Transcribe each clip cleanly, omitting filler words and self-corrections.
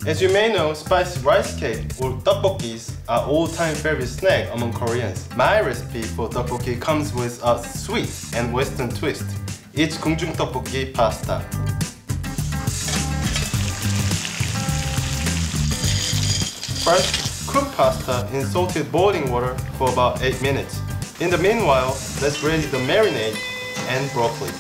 As you may know, spicy rice cake or tteokbokkis are all-time favorite snack among Koreans. My recipe for tteokbokki comes with a sweet and western twist. It's Gungjung Tteokbokki Pasta. First, cook pasta in salted boiling water for about 8 minutes. In the meanwhile, let's ready the marinade and broccoli.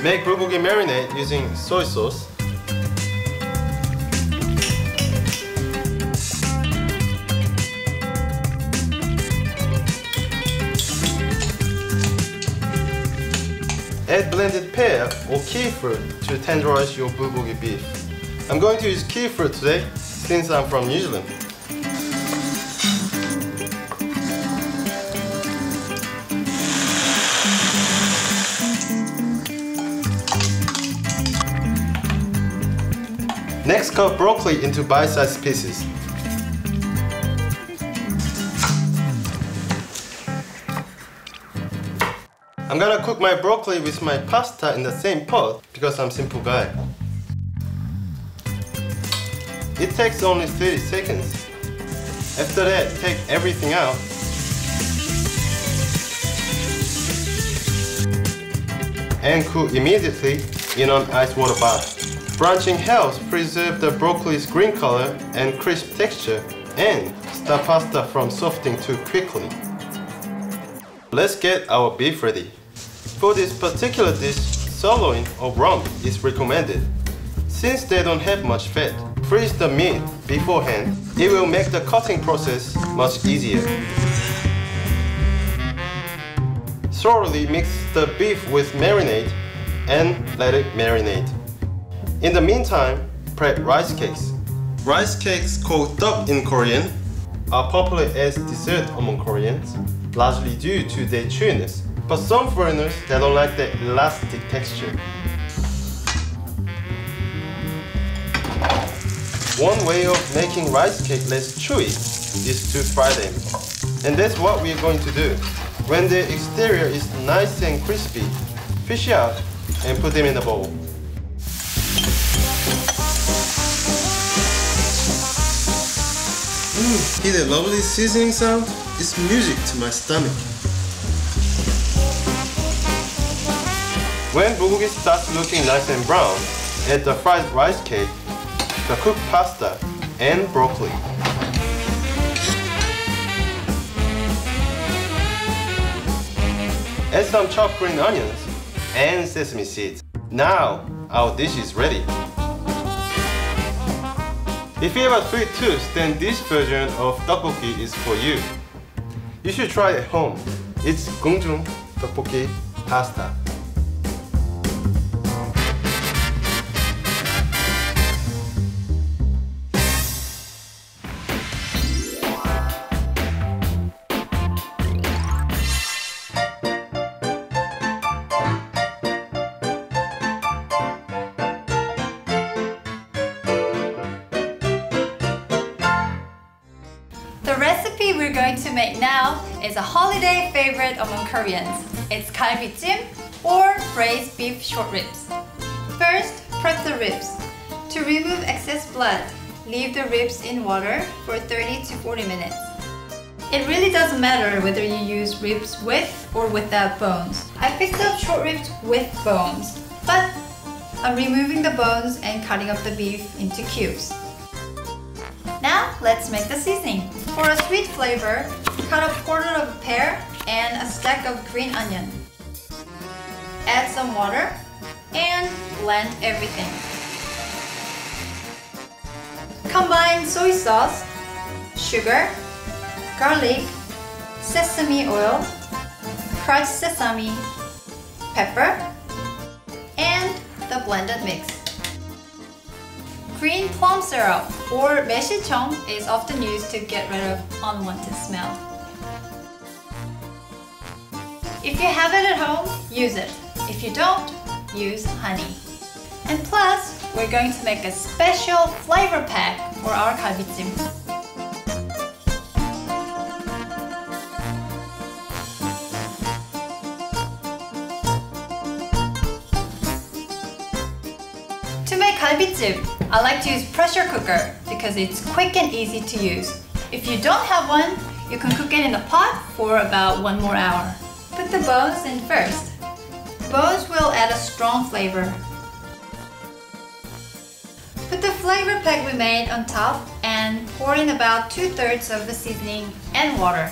Make bulgogi marinade using soy sauce, add blended pear or kiwi fruit to tenderize your bulgogi beef. I'm going to use kiwi fruit today since I'm from New Zealand. Next, cut broccoli into bite-sized pieces. I'm gonna cook my broccoli with my pasta in the same pot because I'm a simple guy. It takes only 30 seconds. After that, take everything out. And cook immediately in an ice water bath. Branching helps preserve the broccoli's green color and crisp texture and stop pasta from softening too quickly. Let's get our beef ready. For this particular dish, sirloin or rump is recommended. Since they don't have much fat, freeze the meat beforehand. It will make the cutting process much easier. Thoroughly mix the beef with marinade and let it marinate. In the meantime, prep rice cakes. Rice cakes, called tteok in Korean, are popular as dessert among Koreans, largely due to their chewiness, but some foreigners they don't like the elastic texture. One way of making rice cake less chewy is to fry them. And that's what we are going to do. When the exterior is nice and crispy, fish out and put them in a bowl. Hear the lovely sizzling sound? It's music to my stomach. When bulgogi starts looking nice and brown, add the fried rice cake, the cooked pasta, and broccoli. Add some chopped green onions and sesame seeds. Now, our dish is ready. If you have a sweet tooth, then this version of tteokbokki is for you. You should try it at home. It's Gungjung Tteokbokki Pasta. The recipe we're going to make now is a holiday favorite among Koreans. It's galbijjim or braised beef short ribs. First, prep the ribs. To remove excess blood, leave the ribs in water for 30 to 40 minutes. It really doesn't matter whether you use ribs with or without bones. I picked up short ribs with bones, but I'm removing the bones and cutting up the beef into cubes. Now, let's make the seasoning. For a sweet flavor, cut a quarter of a pear and a stack of green onion. Add some water and blend everything. Combine soy sauce, sugar, garlic, sesame oil, crushed sesame, pepper, and the blended mix. Green plum syrup or 매실청 is often used to get rid of unwanted smell. If you have it at home, use it. If you don't, use honey. And plus, we're going to make a special flavor pack for our galbijjim. galbijiim, I like to use pressure cooker because it's quick and easy to use. If you don't have one, you can cook it in a pot for about 1 more hour. Put the bones in first. Bones will add a strong flavor. Put the flavor pack we made on top and pour in about 2/3 of the seasoning and water.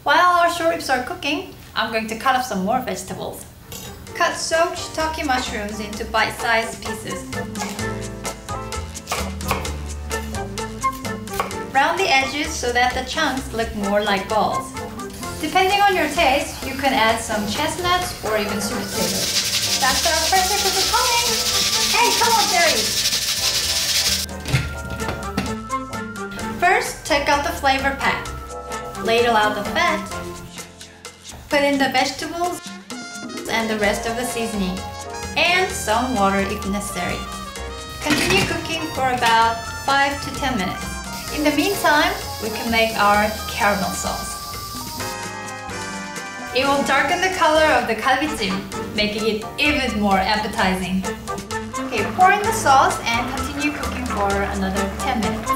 While our short ribs are cooking, I'm going to cut up some more vegetables. Cut soaked shiitake mushrooms into bite-sized pieces. Round the edges so that the chunks look more like balls. Depending on your taste, you can add some chestnuts or even sweet potatoes. That's our pressure cooker coming! Hey, come on, Seri! First, take out the flavor pack. Ladle out the fat. Put in the vegetables and the rest of the seasoning. And some water if necessary. Continue cooking for about 5 to 10 minutes. In the meantime, we can make our caramel sauce. It will darken the color of the galbijiim, making it even more appetizing. Okay, pour in the sauce and continue cooking for another 10 minutes.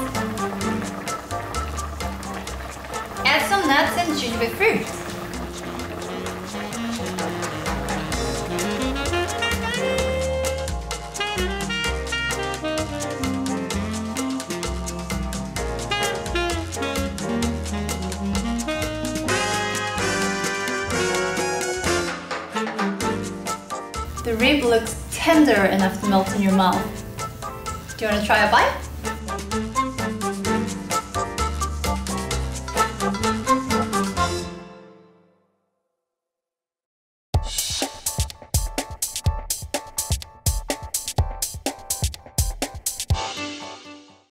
Add some nuts and jujube fruits. The rib looks tender enough to melt in your mouth. Do you want to try a bite?